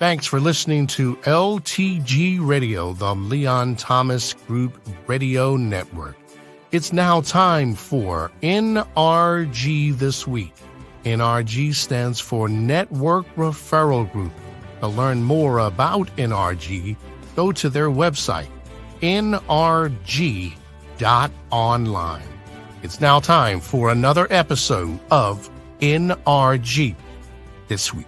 Thanks for listening to LTG Radio, the Leon Thomas Group Radio Network. It's now time for NRG This Week. NRG stands for Network Referral Group. To learn more about NRG, go to their website, nrg.online. It's now time for another episode of NRG This Week.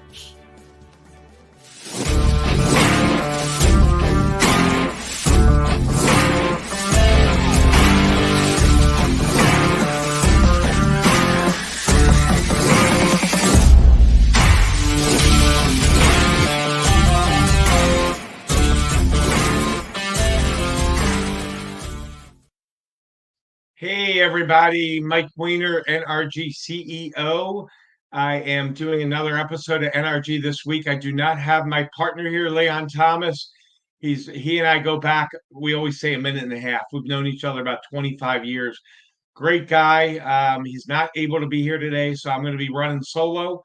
Hey, everybody. Mike Weiner, NRG CEO. I am doing another episode of NRG this week. I do not have my partner here, Leon Thomas. He and I go back, we always say a minute and a half. We've known each other about 25 years. Great guy. He's not able to be here today, so I'm going to be running solo.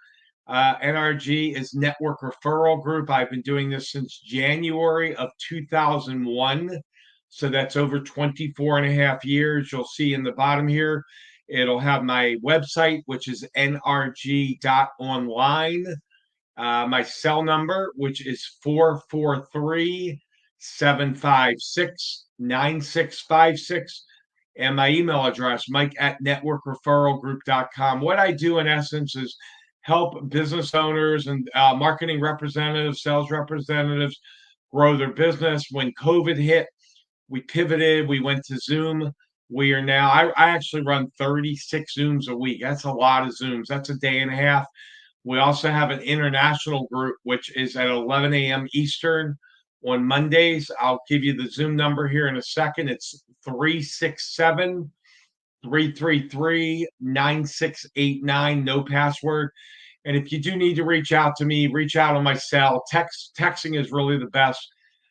NRG is Network Referral Group. I've been doing this since January of 2001. So that's over 24 and a half years. You'll see in the bottom here, it'll have my website, which is nrg.online. My cell number, which is 443-756-9656. And my email address, mike@networkreferralgroup.com. What I do in essence is help business owners and marketing representatives, sales representatives grow their business. When COVID hit, we pivoted. We went to Zoom. We are now, I actually run 36 Zooms a week. That's a lot of Zooms. That's a day and a half. We also have an international group, which is at 11 a.m. Eastern on Mondays. I'll give you the Zoom number here in a second. It's 367-333-9689, no password. And if you do need to reach out to me, reach out on my cell. Texting is really the best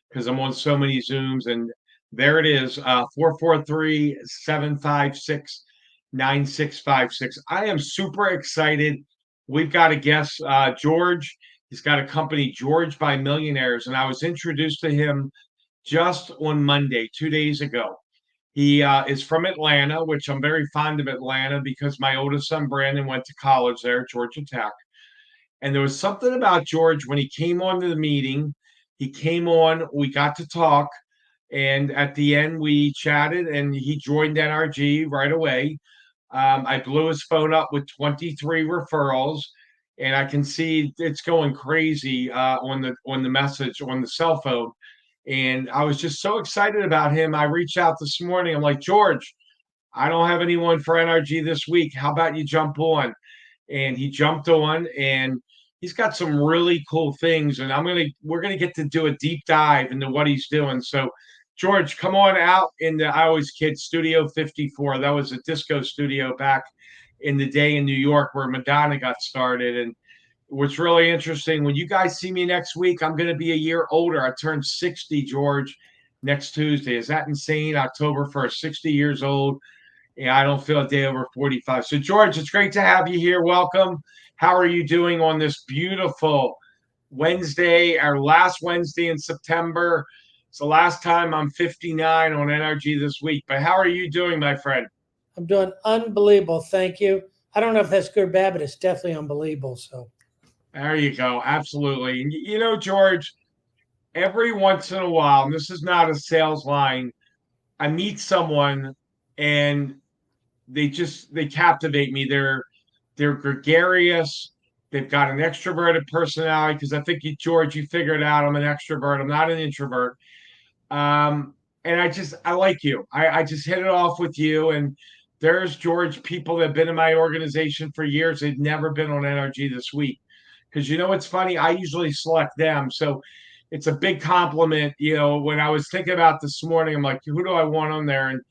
because I'm on so many Zooms. And there it is, 443-756-9656. I am super excited. We've got a guest, George. He's got a company, George by Millionaires, and I was introduced to him just on Monday, 2 days ago. He is from Atlanta, which I'm very fond of Atlanta because my oldest son, Brandon, went to college there at Georgia Tech. And there was something about George when he came on to the meeting. He came on, we got to talk. And at the end, we chatted, and he joined NRG right away. I blew his phone up with 23 referrals, and I can see it's going crazy on the message on the cell phone. And I was just so excited about him. I reached out this morning. I'm like, George, I don't have anyone for NRG this week. How about you jump on? And he jumped on, and he's got some really cool things. And we're gonna get to do a deep dive into what he's doing. So, George, come on out in the, I always kid, Studio 54. That was a disco studio back in the day in New York where Madonna got started. And what's really interesting, when you guys see me next week, I'm going to be a year older. I turned 60, George, next Tuesday. Is that insane? October 1st, 60 years old. Yeah, I don't feel a day over 45. So, George, it's great to have you here. Welcome. How are you doing on this beautiful Wednesday, our last Wednesday in September? It's the last time I'm 59 on NRG this week. But how are you doing, my friend? I'm doing unbelievable. Thank you. I don't know if that's good or bad, but it's definitely unbelievable. So there you go. Absolutely. And you know, George, every once in a while, and this is not a sales line, I meet someone and they captivate me. They're gregarious. They've got an extroverted personality because I think George, you figured out I'm an extrovert. I'm not an introvert. And I like you. I just hit it off with you. And there's George, people that have been in my organization for years. They've never been on NRG this week. Because you know what's funny? I usually select them. So it's a big compliment. You know, when I was thinking about this morning, I'm like, who do I want on there? And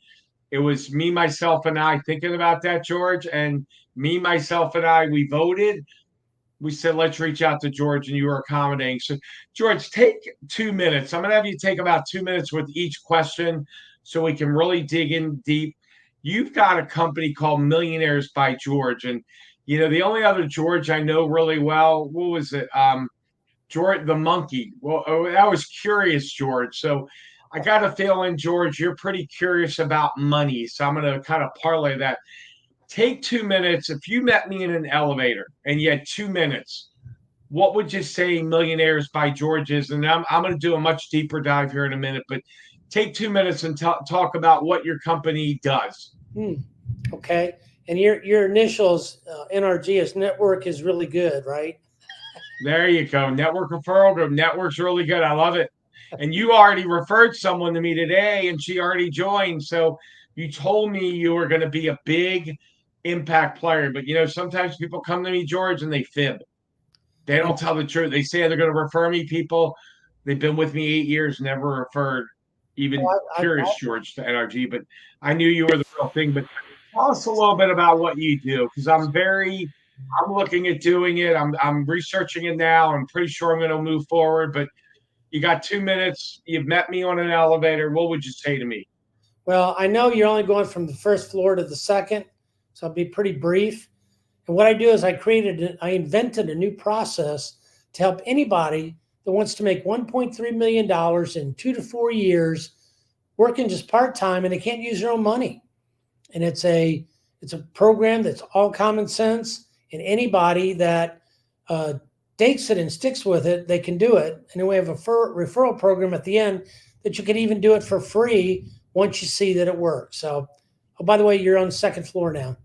it was me, myself, and I thinking about that, George. And me, myself, and I, we voted. We said, let's reach out to George, and you were accommodating. So, George, take 2 minutes. I'm going to have you take about 2 minutes with each question so we can really dig in deep. You've got a company called Millionaires by George. And, you know, the only other George I know really well, what was it? George, the monkey. Well, I was curious, George. So I got a feeling, George, you're pretty curious about money. So I'm going to kind of parlay that. Take 2 minutes. If you met me in an elevator and you had 2 minutes, what would you say Millionaires by George is? And I'm going to do a much deeper dive here in a minute, but take 2 minutes and talk about what your company does. Okay. And your initials, NRG, is network is really good, right? There you go. Network referral group. Network's really good. I love it. And you already referred someone to me today, and she already joined. So you told me you were going to be a big impact player. But sometimes people come to me, George, and they fib. They don't tell the truth. They say they're going to refer me people. They've been with me 8 years, never referred even curious George to NRG. But I knew you were the real thing. But tell us a little bit about what you do, because I'm looking at doing it. I'm researching it now. I'm pretty sure I'm going to move forward. But you got 2 minutes. You've met me on an elevator. What would you say to me? Well, I know you're only going from the first floor to the second, so I'll be pretty brief. And what I do is I invented a new process to help anybody that wants to make $1.3 million in 2 to 4 years, working just part-time, and they can't use their own money. And it's a program that's all common sense, and anybody that takes it and sticks with it, they can do it. And then we have a referral program at the end that you can even do it for free once you see that it works. So, oh, by the way, you're on the second floor now.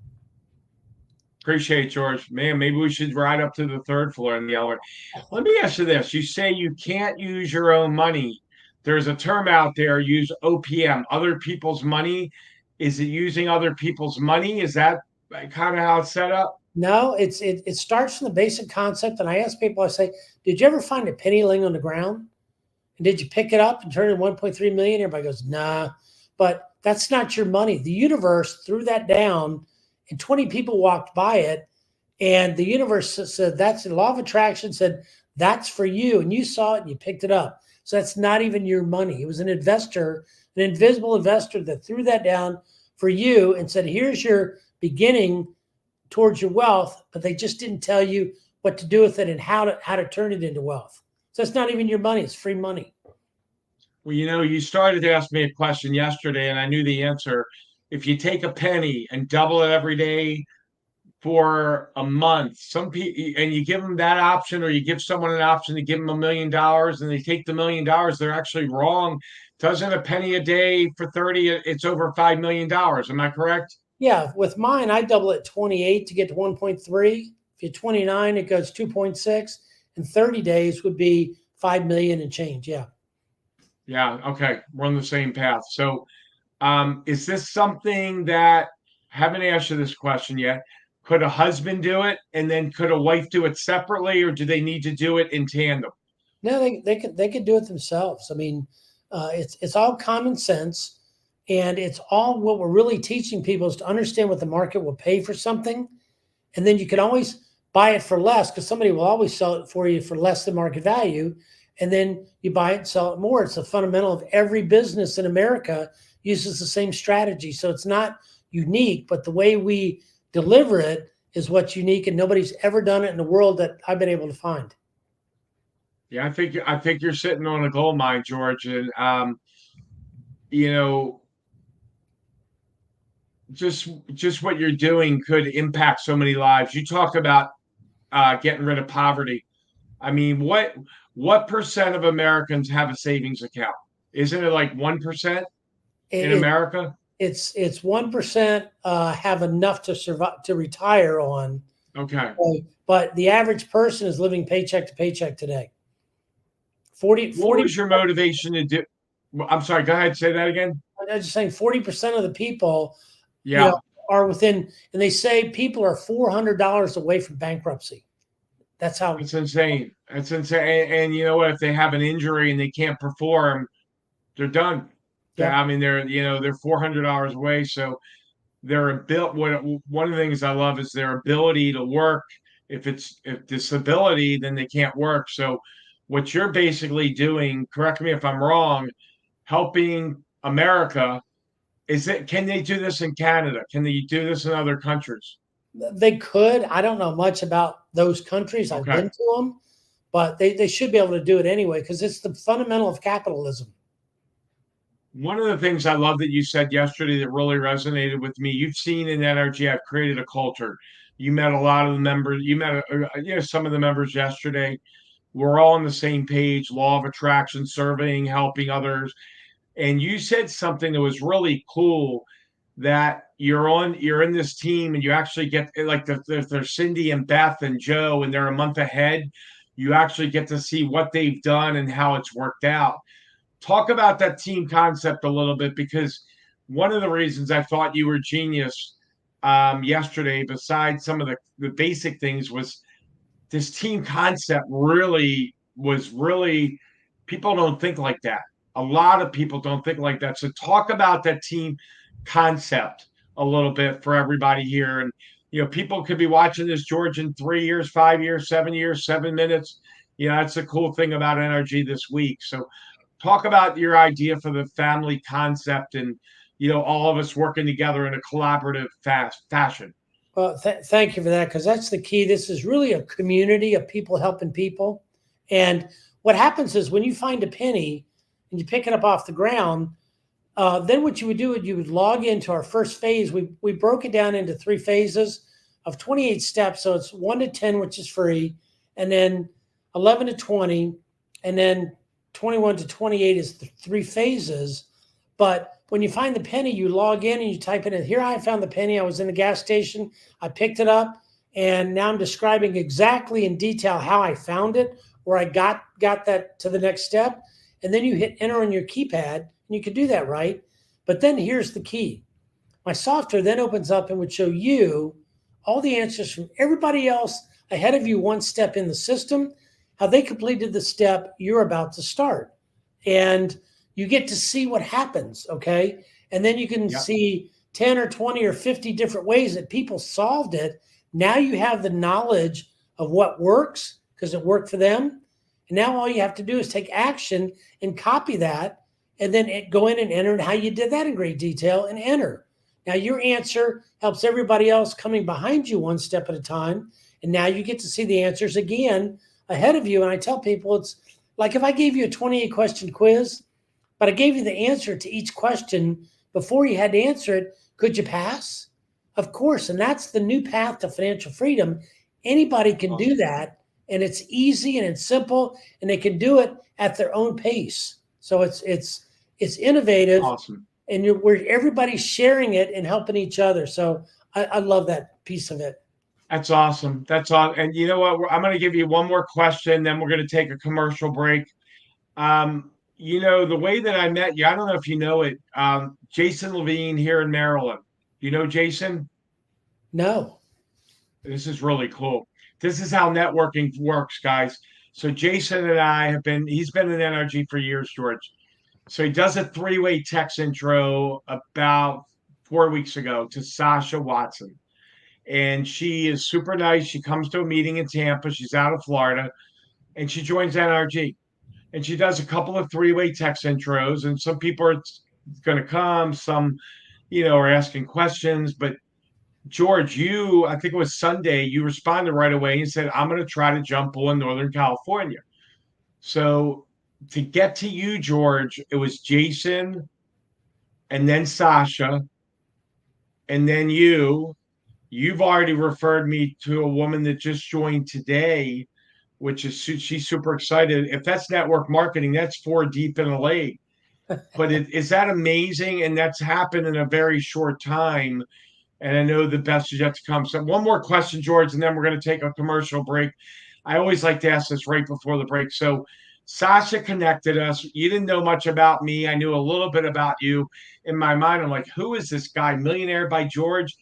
Appreciate it, George. Man, maybe we should ride up to the third floor in the elevator. Let me ask you this. You say you can't use your own money. There's a term out there, use OPM, other people's money. Is it using other people's money? Is that kind of how it's set up? No, it starts from the basic concept. And I ask people, I say, did you ever find a penny laying on the ground? And did you pick it up and turn it 1.3 million? Everybody goes, nah. But that's not your money. The universe threw that down, and 20 people walked by it, and the universe said, that's the law of attraction, said, that's for you. And you saw it and you picked it up. So that's not even your money. It was an investor, an invisible investor that threw that down for you and said, here's your beginning towards your wealth, but they just didn't tell you what to do with it and how to turn it into wealth. So it's not even your money. It's free money. Well, you started to ask me a question yesterday, and I knew the answer. If you take a penny and double it every day for a month, some people, and you give them that option, or you give someone an option to give them $1 million, and they take the $1 million, they're actually wrong. Doesn't a penny a day for 30, it's over $5 million. Am I correct? Yeah. With mine, I double it 28 to get to 1.3. If you're 29, it goes 2.6, and 30 days would be 5 million and change. Yeah. Yeah. Okay. We're on the same path. So, is this something that I haven't asked you this question yet? Could a husband do it, and then could a wife do it separately, or do they need to do it in tandem? No, they could do it themselves. I mean, it's all common sense, and it's all what we're really teaching people is to understand what the market will pay for something, and then you can always buy it for less because somebody will always sell it for you for less than market value, and then you buy it and sell it more. It's a fundamental of every business in America uses the same strategy. So it's not unique, but the way we deliver it is what's unique, and nobody's ever done it in the world that I've been able to find. Yeah, I think you're sitting on a gold mine, George, and you know, just what you're doing could impact so many lives. You talk about getting rid of poverty. I mean, what percent of Americans have a savings account? Isn't it like 1% in America? It's 1% have enough to survive to retire on. Okay. But the average person is living paycheck to paycheck today. 40. What was your motivation to do? I'm sorry. Go ahead. Say that again. I'm just saying 40% of the people, yeah, are within, and they say people are $400 away from bankruptcy. That's how. It's insane. It's insane. And you know what? If they have an injury and they can't perform, they're done. Yeah. I mean, they're $400 away. So one of the things I love is their ability to work. If disability, then they can't work. So what you're basically doing, correct me if I'm wrong, helping America. Can they do this in Canada? Can they do this in other countries? They could. I don't know much about those countries. I've been to them, but they should be able to do it anyway because it's the fundamental of capitalism. One of the things I love that you said yesterday that really resonated with me, you've seen in NRG, I've created a culture. You met a lot of the members, you met some of the members yesterday. We're all on the same page, law of attraction, surveying, helping others. And you said something that was really cool, that you're in this team and you actually get, like, there's Cindy and Beth and Joe, and they're a month ahead. You actually get to see what they've done and how it's worked out. Talk about that team concept a little bit, because one of the reasons I thought you were genius yesterday, besides some of the basic things, was this team concept really, people don't think like that. A lot of people don't think like that. So talk about that team concept a little bit for everybody here. And, people could be watching this, George, in 3 years, 5 years, 7 years, 7 minutes. That's the cool thing about NRG this week. So talk about your idea for the family concept, and, all of us working together in a collaborative fashion. Well, thank you for that, because that's the key. This is really a community of people helping people. And what happens is when you find a penny and you pick it up off the ground, then what you would do is you would log into our first phase. We broke it down into 3 phases of 28 steps. So it's 1 to 10, which is free, and then 11 to 20, and then 21 to 28 is the 3 phases. But when you find the penny, you log in and you type it in. Here, I found the penny. I was in the gas station. I picked it up, and now I'm describing exactly in detail how I found it, where I got that to the next step. And then you hit enter on your keypad, and you can do that, right? But then here's the key. My software then opens up and would show you all the answers from everybody else ahead of you, one step in the system, how they completed the step you're about to start. And you get to see what happens, okay? And then you can see 10 or 20 or 50 different ways that people solved it. Now you have the knowledge of what works because it worked for them. And now all you have to do is take action and copy that, and then go in and enter how you did that in great detail and enter. Now your answer helps everybody else coming behind you one step at a time. And now you get to see the answers again ahead of you. And I tell people, it's like if I gave you a 28 question quiz, but I gave you the answer to each question before you had to answer it, could you pass? Of course. And that's the new path to financial freedom. Anybody can do that. And it's easy and it's simple, and they can do it at their own pace. So it's innovative. Awesome. And where everybody's sharing it and helping each other. So I love that piece of it. That's awesome. That's all. And you know what? I'm going to give you one more question, then we're going to take a commercial break. The way that I met you, I don't know if you know it, Jason Levine here in Maryland. You know Jason? No. This is really cool. This is how networking works, guys. So Jason and I he's been in NRG for years, George. So he does a 3-way text intro about 4 weeks ago to Sasha Watson. And she is super nice. She comes to a meeting in Tampa. She's out of Florida, and she joins NRG. And she does a couple of 3-way text intros, and some people are going to come, some, are asking questions. But George, I think it was Sunday, you responded right away and said, I'm going to try to jump on Northern California. So to get to you, George, it was Jason and then Sasha and then you've already referred me to a woman that just joined today, which is, she's super excited. If that's network marketing, that's 4 deep in a lake. But is that amazing? And that's happened in a very short time. And I know the best is yet to come. So one more question, George, and then we're going to take a commercial break. I always like to ask this right before the break. So Sasha connected us. You didn't know much about me. I knew a little bit about you. In my mind, I'm like, who is this guy? Millionaire by George?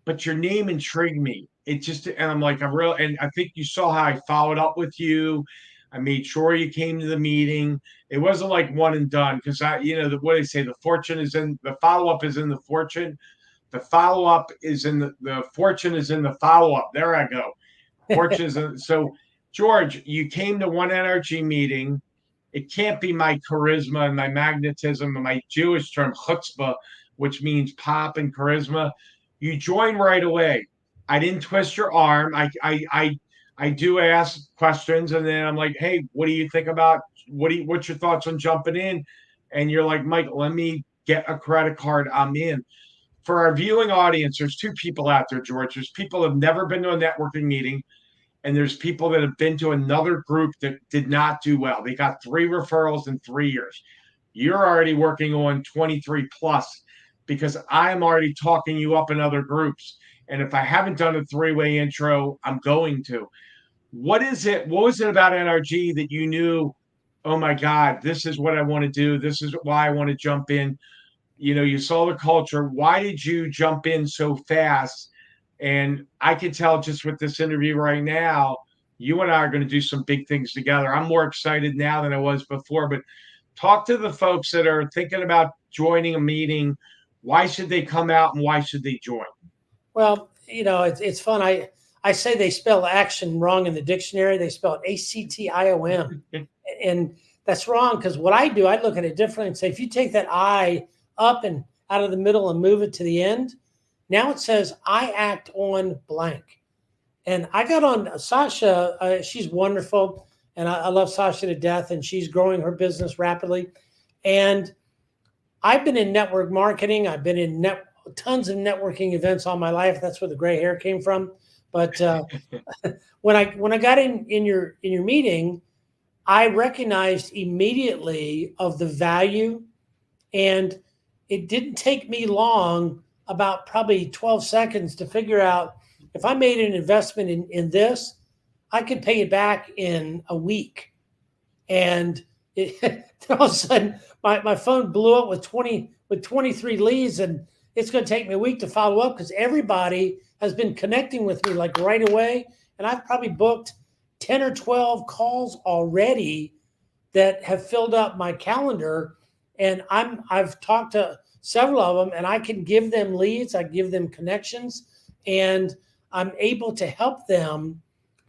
But your name intrigued me. And I'm like, and I think you saw how I followed up with you. I made sure you came to the meeting. It wasn't like one and done, because what they say, the follow-up is in the fortune. The follow-up is in the fortune is in the follow-up. There I go. Fortune is in, so George, you came to one NRG meeting. It can't be my charisma and my magnetism and my Jewish term chutzpah, which means pop and charisma. You joined right away. I didn't twist your arm. I I do ask questions, and then I'm like, hey, what do you think about what's your thoughts on jumping in? And you're like, Mike, let me get a credit card. I'm in. For our viewing audience, there's two people out there, George. There's people that have never been to a networking meeting, and there's people that have been to another group that did not do well. They got 3 referrals in 3 years. You're already working on 23 plus because I'm already talking you up in other groups. And if I haven't done a 3-way intro, I'm going to. What is it? What was it about NRG that you knew, oh my God, this is what I want to do. This is why I want to jump in. You saw the culture. Why did you jump in so fast? And I can tell just with this interview right now, you and I are going to do some big things together. I'm more excited now than I was before, but talk to the folks that are thinking about joining a meeting. Why should they come out and why should they join? Well, it's fun. I say they spell action wrong in the dictionary. They spell it ACTIOM. And that's wrong because what I do, I look at it differently and say, if you take that I up and out of the middle and move it to the end, now it says I act on blank. And I got on Sasha. She's wonderful. And I love Sasha to death. And she's growing her business rapidly. And I've been in network marketing. I've been in tons of networking events all my life. That's where the gray hair came from. But when I got in your meeting, I recognized immediately of the value, and it didn't take me long, about probably 12 seconds, to figure out if I made an investment in this, I could pay it back in a week. And all of a sudden, my phone blew up with 23 leads, and it's going to take me a week to follow up because everybody has been connecting with me like right away. And I've probably booked 10 or 12 calls already that have filled up my calendar. And I've talked to several of them, and I can give them leads. I give them connections, and I'm able to help them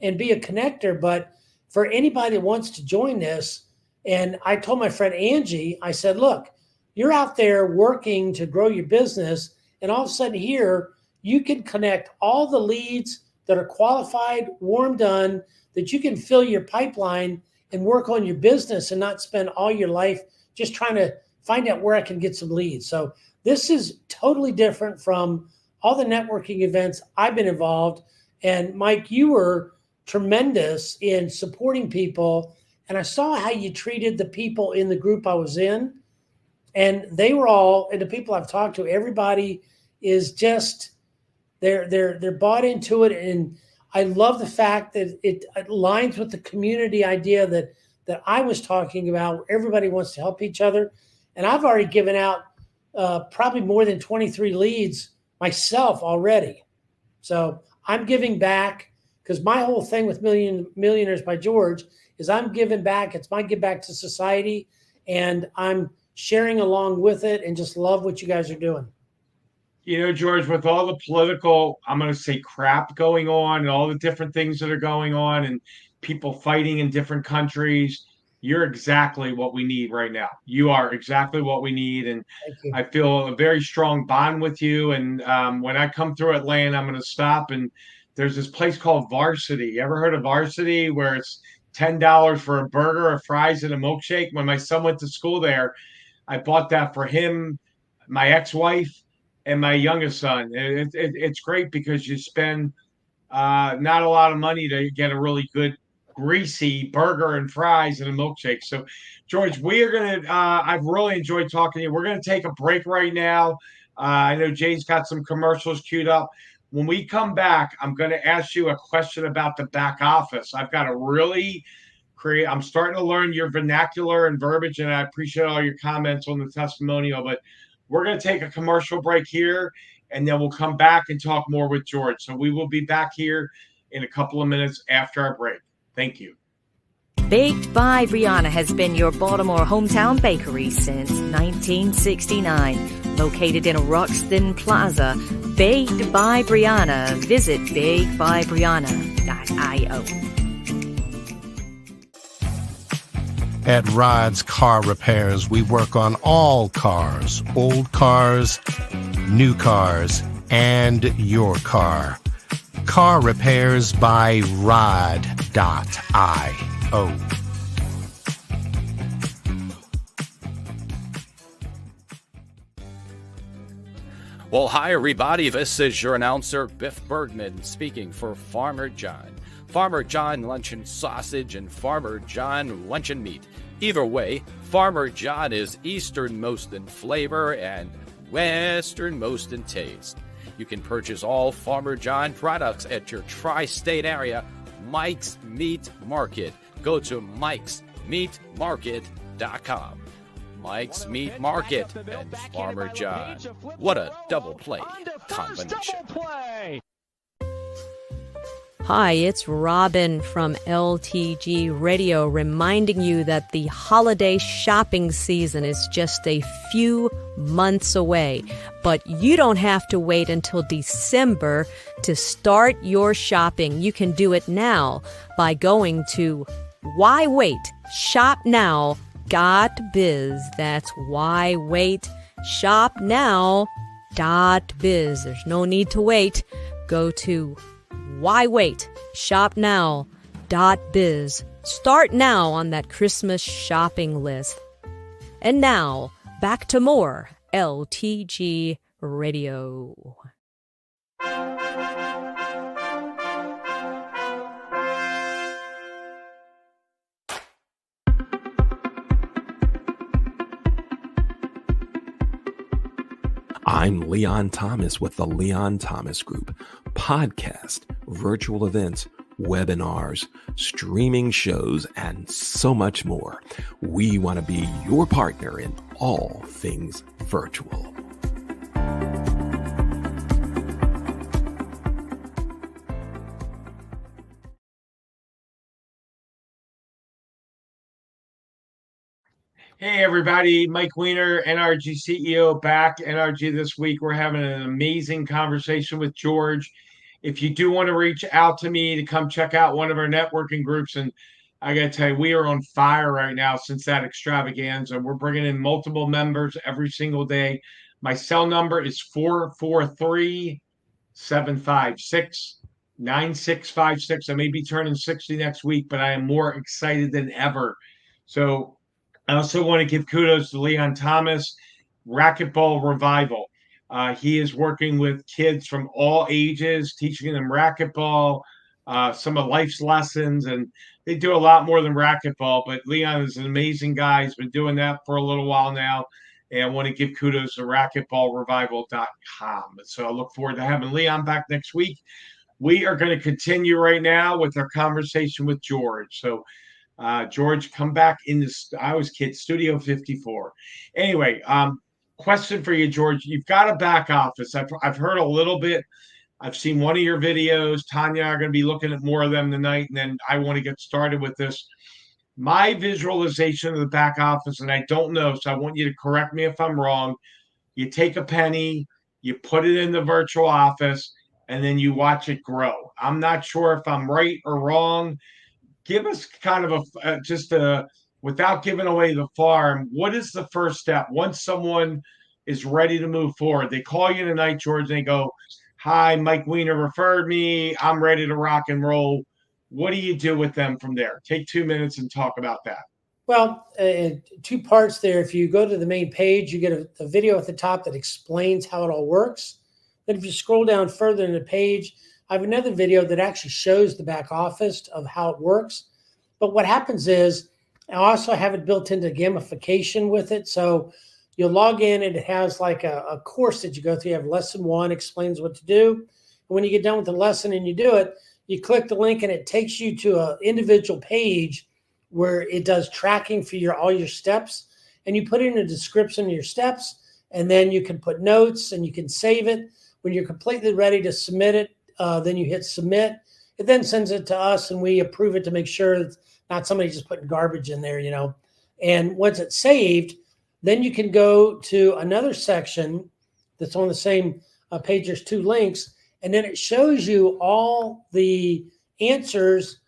and be a connector. But for anybody that wants to join this, and I told my friend Angie, I said, look, you're out there working to grow your business, and all of a sudden here, you can connect all the leads that are qualified, warm done, that you can fill your pipeline and work on your business and not spend all your life just trying to find out where I can get some leads. So this is totally different from all the networking events I've been involved. And Mike, you were tremendous in supporting people. And I saw how you treated the people in the group I was in. And they were all, and the people I've talked to, everybody is just, they're bought into it. And I love the fact that it aligns with the community idea that I was talking about, where everybody wants to help each other. And I've already given out probably more than 23 leads myself already. So I'm giving back, because my whole thing with Millionaires by George is I'm giving back. It's my give back to society, and I'm sharing along with it, and just love what you guys are doing. George, with all the political, I'm going to say, crap going on and all the different things that are going on and people fighting in different countries, you're exactly what we need right now. You are exactly what we need. And I feel a very strong bond with you. And when I come through Atlanta, I'm going to stop. And there's this place called Varsity. You ever heard of Varsity, where it's $10 for a burger, a fries, and a milkshake? When my son went to school there, I bought that for him, my ex-wife, and my youngest son. It's great because you spend not a lot of money to get a really good greasy burger and fries and a milkshake. So, George, we are going to, I've really enjoyed talking to you. We're going to take a break right now. I know Jay's got some commercials queued up. When we come back, I'm going to ask you a question about the back office. I've got to really I'm starting to learn your vernacular and verbiage, and I appreciate all your comments on the testimonial, but we're going to take a commercial break here, and then we'll come back and talk more with George. So we will be back here in a couple of minutes after our break. Thank you. Baked by Brianna has been your Baltimore hometown bakery since 1969. Located in a Roxton Plaza, Baked by Brianna. Visit bakedbybrianna.io. At Rod's Car Repairs, we work on all cars, old cars, new cars, and your car. Car repairs by Rod.io. Well, hi, everybody. This is your announcer, Biff Bergman, speaking for Farmer John. Farmer John Luncheon Sausage and Farmer John Luncheon Meat. Either way, Farmer John is easternmost in flavor and westernmost in taste. You can purchase all Farmer John products at your tri-state area, Mike's Meat Market. Go to mikesmeatmarket.com. Mike's Meat Market and Farmer John. What a double play combination. Hi, it's Robin from LTG Radio reminding you that the holiday shopping season is just a few months away. But you don't have to wait until December to start your shopping. You can do it now by going to Why Wait? Shop Now. .biz. That's why wait. Shop now. .biz. There's no need to wait. Go to why wait. Shop now. .biz. Start now on that Christmas shopping list. And now back to more LTG Radio. I'm Leon Thomas with the Leon Thomas Group. Podcast, virtual events, webinars, streaming shows, and so much more. We want to be your partner in all things virtual. Hey, everybody. Mike Weiner, NRG CEO, back. NRG This Week. We're having an amazing conversation with George. If you do want to reach out to me to come check out one of our networking groups, and I got to tell you, we are on fire right now since that extravaganza. We're bringing in multiple members every single day. My cell number is 443-756-9656. I may be turning 60 next week, but I am more excited than ever. So I also want to give kudos to Leon Thomas, Racquetball Revival. He is working with kids from all ages, teaching them racquetball, some of life's lessons, and they do a lot more than racquetball. But Leon is an amazing guy. He's been doing that for a little while now, and I want to give kudos to racquetballrevival.com. So I look forward to having Leon back next week. We are going to continue right now with our conversation with George. So George, come back in this. I was kid, Studio 54. Anyway, question for you, George. You've got a back office. I've heard a little bit. I've seen one of your videos. Tanya and I are going to be looking at more of them tonight, and then I want to get started with this. My visualization of the back office, and I don't know, so I want you to correct me if I'm wrong. You take a penny, you put it in the virtual office, and then you watch it grow. I'm not sure if I'm right or wrong. Give us kind of without giving away the farm, what is the first step once someone is ready to move forward? They call you tonight, George, and they go, hi, Mike Weiner referred me. I'm ready to rock and roll. What do you do with them from there? Take 2 minutes and talk about that. Well, two parts there. If you go to the main page, you get a video at the top that explains how it all works. Then if you scroll down further in the page, I have another video that actually shows the back office of how it works. But what happens is I also have it built into gamification with it. So you'll log in and it has like a course that you go through. You have lesson 1, explains what to do. And when you get done with the lesson and you do it, you click the link and it takes you to an individual page where it does tracking for all your steps. And you put in a description of your steps, and then you can put notes and you can save it. When you're completely ready to submit it, then you hit submit. It then sends it to us and we approve it to make sure it's not somebody just putting garbage in there, And once it's saved, then you can go to another section that's on the same page. There's 2 links, and then it shows you all the answers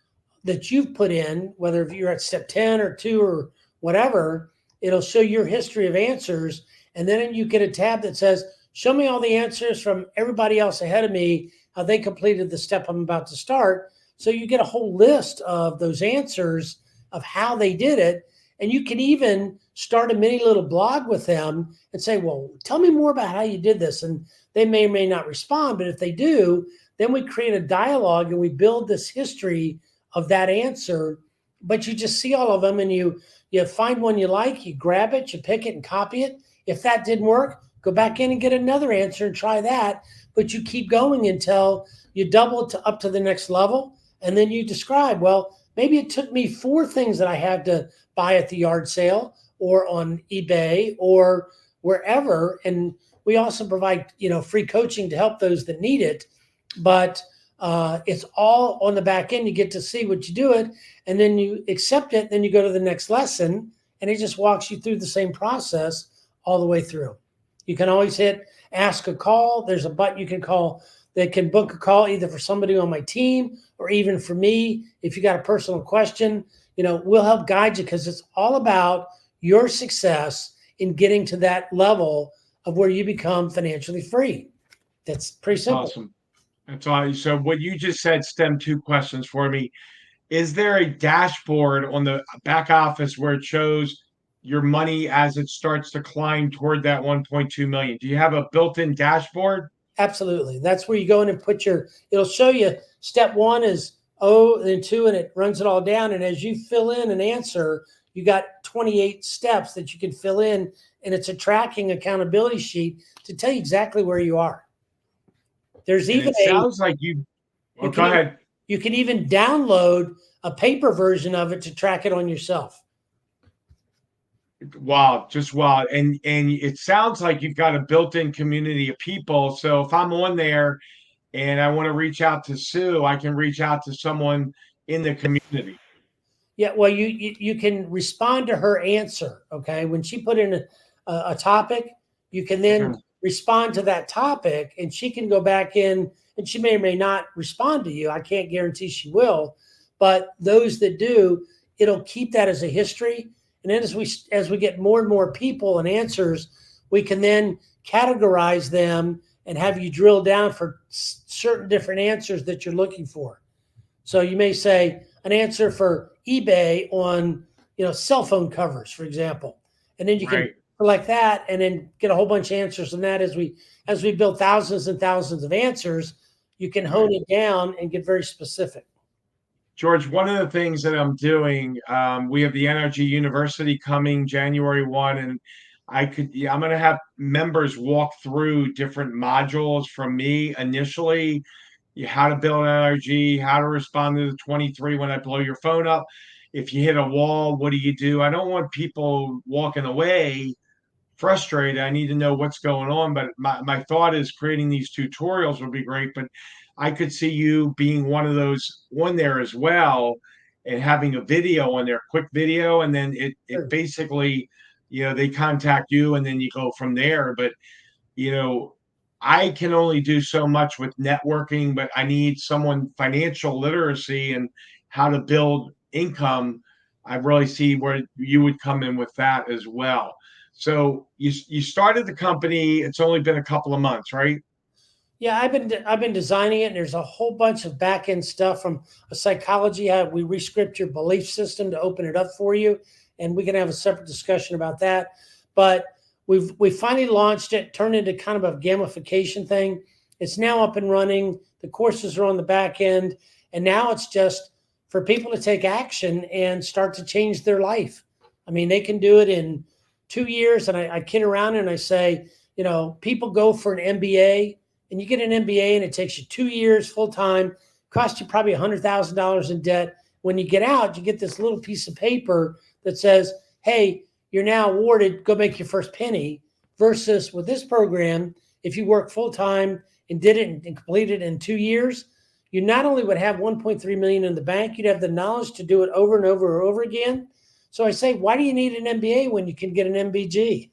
that you've put in, whether if you're at step 10 or 2 or whatever. It'll show your history of answers, and then you get a tab that says, show me all the answers from everybody else ahead of me. they completed the step I'm about to start. So you get a whole list of those answers of how they did it. And you can even start a mini little blog with them and say, well, tell me more about how you did this. And they may or may not respond, but if they do, then we create a dialogue and we build this history of that answer. But you just see all of them and you find one you like, you grab it, you pick it and copy it. If that didn't work, go back in and get another answer and try that. But you keep going until you double it up to the next level. And then you describe, well, maybe it took me 4 things that I had to buy at the yard sale or on eBay or wherever. And we also provide, free coaching to help those that need it. But it's all on the back end. You get to see what you do it, and then you accept it. Then you go to the next lesson, and it just walks you through the same process all the way through. You can always hit ask a call. There's a button you can call that can book a call either for somebody on my team or even for me. If you got a personal question, we'll help guide you because it's all about your success in getting to that level of where you become financially free. That's pretty simple. Awesome. That's all. So what you just said stemmed 2 questions for me. Is there a dashboard on the back office where it shows your money as it starts to climb toward that 1.2 million? Do you have a built-in dashboard? Absolutely. That's where you go in and it'll show you step 1 is then 2, and it runs it all down. And as you fill in an answer, you got 28 steps that you can fill in, and it's a tracking accountability sheet to tell you exactly where you are. There's even sounds like you go ahead. You can even download a paper version of it to track it on yourself. Wow, just wow. And it sounds like you've got a built-in community of people. So if I'm on there and I want to reach out to Sue, I can reach out to someone in the community. Yeah, well, you can respond to her answer, okay? When she put in a topic, you can then respond to that topic, and she can go back in, and she may or may not respond to you. I can't guarantee she will, but those that do, it'll keep that as a history. And then as we get more and more people and answers, we can then categorize them and have you drill down for certain different answers that you're looking for. So you may say an answer for eBay on, cell phone covers, for example, and then you can select that and then get a whole bunch of answers on that. As we build thousands and thousands of answers, you can hone it down and get very specific. George, one of the things that I'm doing, we have the NRG University coming January 1, and I'm going to have members walk through different modules from me initially, how to build an NRG, how to respond to the 23 when I blow your phone up. If you hit a wall, what do you do? I don't want people walking away frustrated. I need to know what's going on. But my thought is creating these tutorials would be great. But I could see you being one of those on there as well and having a video on there, quick video. And then it basically, they contact you and then you go from there. But, I can only do so much with networking, but I need someone financial literacy and how to build income. I really see where you would come in with that as well. So you started the company. It's only been a couple of months, right? Yeah, I've been designing it, and there's a whole bunch of back end stuff from a psychology. How we rescript your belief system to open it up for you, and we can have a separate discussion about that. But we finally launched it, turned into kind of a gamification thing. It's now up and running. The courses are on the back end, and now it's just for people to take action and start to change their life. I mean, they can do it in 2 years, and I kid around and I say, people go for an MBA, and you get an MBA and it takes you 2 years full time, costs you probably $100,000 in debt. When you get out, you get this little piece of paper that says, hey, you're now awarded, go make your first penny. Versus with this program, if you work full time and did it and completed it in 2 years, you not only would have 1.3 million in the bank, you'd have the knowledge to do it over and over and over again. So I say, why do you need an MBA when you can get an MBG?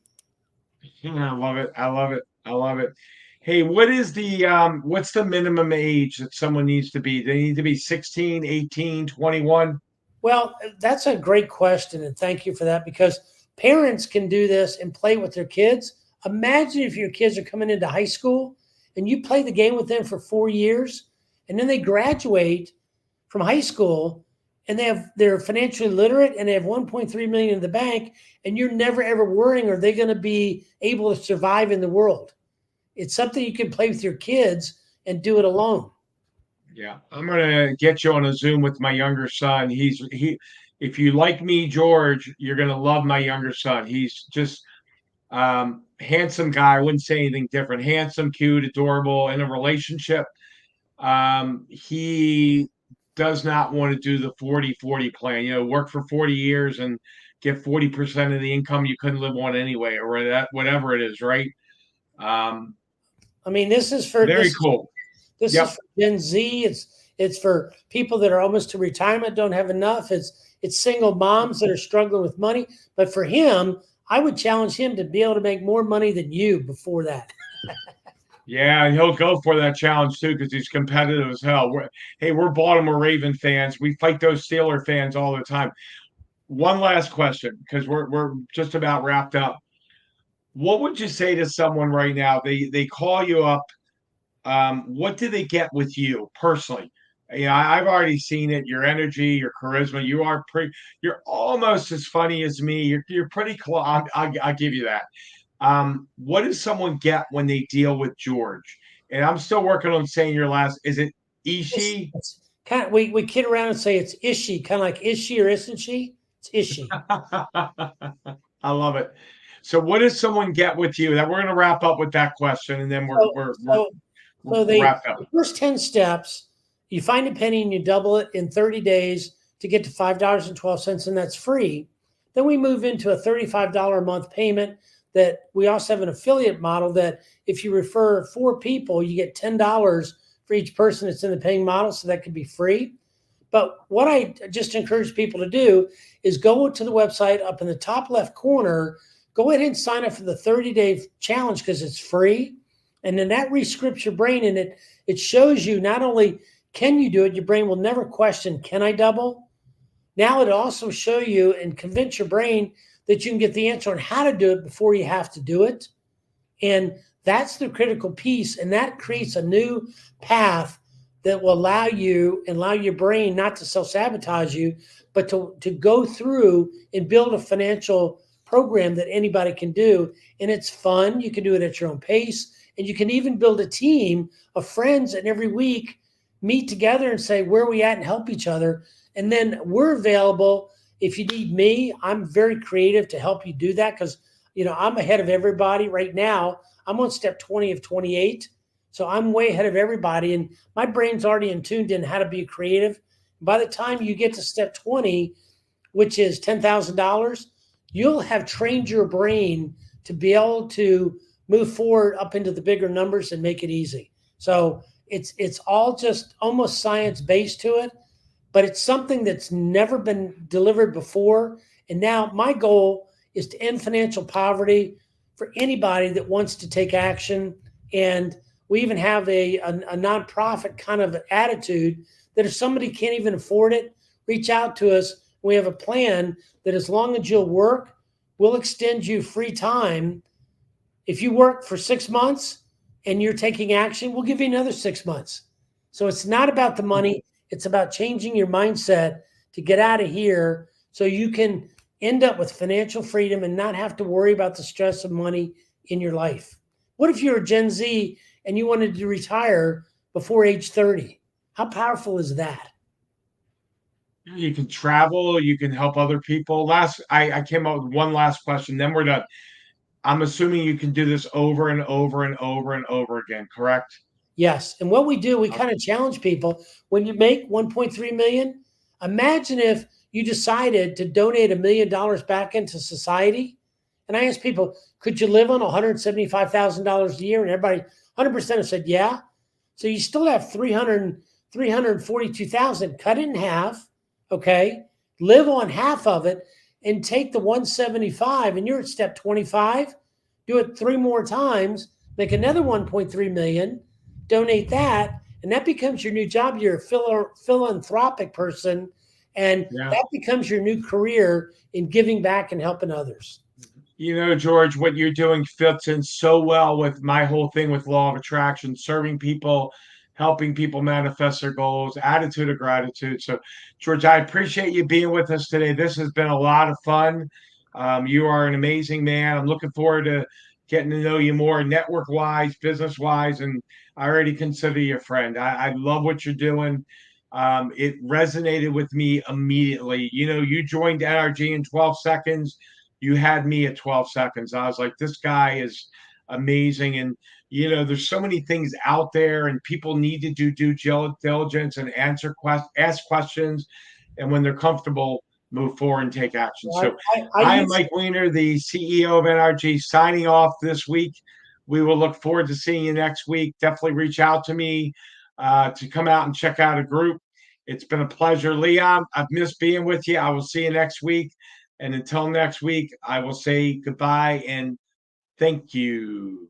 I love it. I love it. I love it. Hey, what's the minimum age that someone needs to be? They need to be 16, 18, 21? Well, that's a great question. And thank you for that, because parents can do this and play with their kids. Imagine if your kids are coming into high school and you play the game with them for 4 years, and then they graduate from high school and they're financially literate and they have 1.3 million in the bank, and you're never ever worrying, are they going to be able to survive in the world? It's something you can play with your kids and do it alone. Yeah, I'm gonna get you on a Zoom with my younger son. If you like me, George, you're gonna love my younger son. He's just handsome guy. I wouldn't say anything different. Handsome, cute, adorable. In a relationship, he does not want to do the 40-40 plan. Work for 40 years and get 40% of the income you couldn't live on anyway, or that whatever it is, right? I mean, this is for very cool. This is for Gen Z. It's for people that are almost to retirement, don't have enough. It's single moms that are struggling with money. But for him, I would challenge him to be able to make more money than you before that. Yeah, he'll go for that challenge too because he's competitive as hell. We're Baltimore Raven fans. We fight those Steeler fans all the time. One last question, because we're just about wrapped up. What would you say to someone right now? They call you up. What do they get with you personally? I've already seen it. Your energy, your charisma. You're almost as funny as me. You're pretty close. I'll give you that. What does someone get when they deal with George? And I'm still working on saying your last. Is it Ishi? It's kind of, we kid around and say it's Ishi, kind of like is she or isn't she? It's Ishi. I love it. So what does someone get with you? That we're going to wrap up with that question, and then we're wrapped up. The first 10 steps, you find a penny and you double it in 30 days to get to $5.12, and that's free. Then we move into a $35 a month payment that we also have an affiliate model that if you refer 4 people, you get $10 for each person that's in the paying model, so that could be free. But what I just encourage people to do is go to the website up in the top left corner, go ahead and sign up for the 30-day challenge because it's free. And then that rescripts your brain, and it shows you not only can you do it, your brain will never question, can I double? Now it'll also show you and convince your brain that you can get the answer on how to do it before you have to do it. And that's the critical piece. And that creates a new path that will allow you and allow your brain not to self-sabotage you, but to go through and build a financial program that anybody can do. And it's fun. You can do it at your own pace. And you can even build a team of friends and every week meet together and say, where are we at, and help each other. And then we're available. If you need me, I'm very creative to help you do that because, I'm ahead of everybody right now. I'm on step 20 of 28. So I'm way ahead of everybody. And my brain's already tuned in how to be creative. By the time you get to step 20, which is $10,000, you'll have trained your brain to be able to move forward up into the bigger numbers and make it easy. So it's all just almost science-based to it. But it's something that's never been delivered before. And now my goal is to end financial poverty for anybody that wants to take action. And we even have a nonprofit kind of attitude that if somebody can't even afford it, reach out to us. We have a plan that as long as you'll work, we'll extend you free time. If you work for 6 months and you're taking action, we'll give you another 6 months. So it's not about the money. It's about changing your mindset to get out of here so you can end up with financial freedom and not have to worry about the stress of money in your life. What if you're a Gen Z and you wanted to retire before age 30? How powerful is that? You can travel, you can help other people. I came up with one last question, then we're done. I'm assuming you can do this over and over and over and over again, correct? Yes. And what we do, we kind of challenge people. When you make 1.3 million, imagine if you decided to donate $1 million back into society. And I asked people, could you live on $175,000 a year? And everybody, 100% have said, yeah. So you still have 342,000, cut it in half. Okay. Live on half of it and take the 175 and you're at step 25, do it 3 more times, make another 1.3 million. Donate that, and that becomes your new job. You're a philanthropic person, and that becomes your new career in giving back and helping others. George, what you're doing fits in so well with my whole thing with law of attraction, serving people, helping people manifest their goals, attitude of gratitude. So, George, I appreciate you being with us today. This has been a lot of fun. You are an amazing man. I'm looking forward to getting to know you more network wise, business wise, and I already consider you a friend. I love what you're doing. It resonated with me immediately. You joined NRG in 12 seconds. You had me at 12 seconds. I was like, this guy is amazing. And, there's so many things out there, and people need to do due diligence and ask questions. And when they're comfortable, move forward and take action. So I am Mike Weiner, the CEO of NRG, signing off this week. We will look forward to seeing you next week. Definitely reach out to me to come out and check out a group. It's been a pleasure, Leon. I've missed being with you. I will see you next week. And until next week, I will say goodbye and thank you.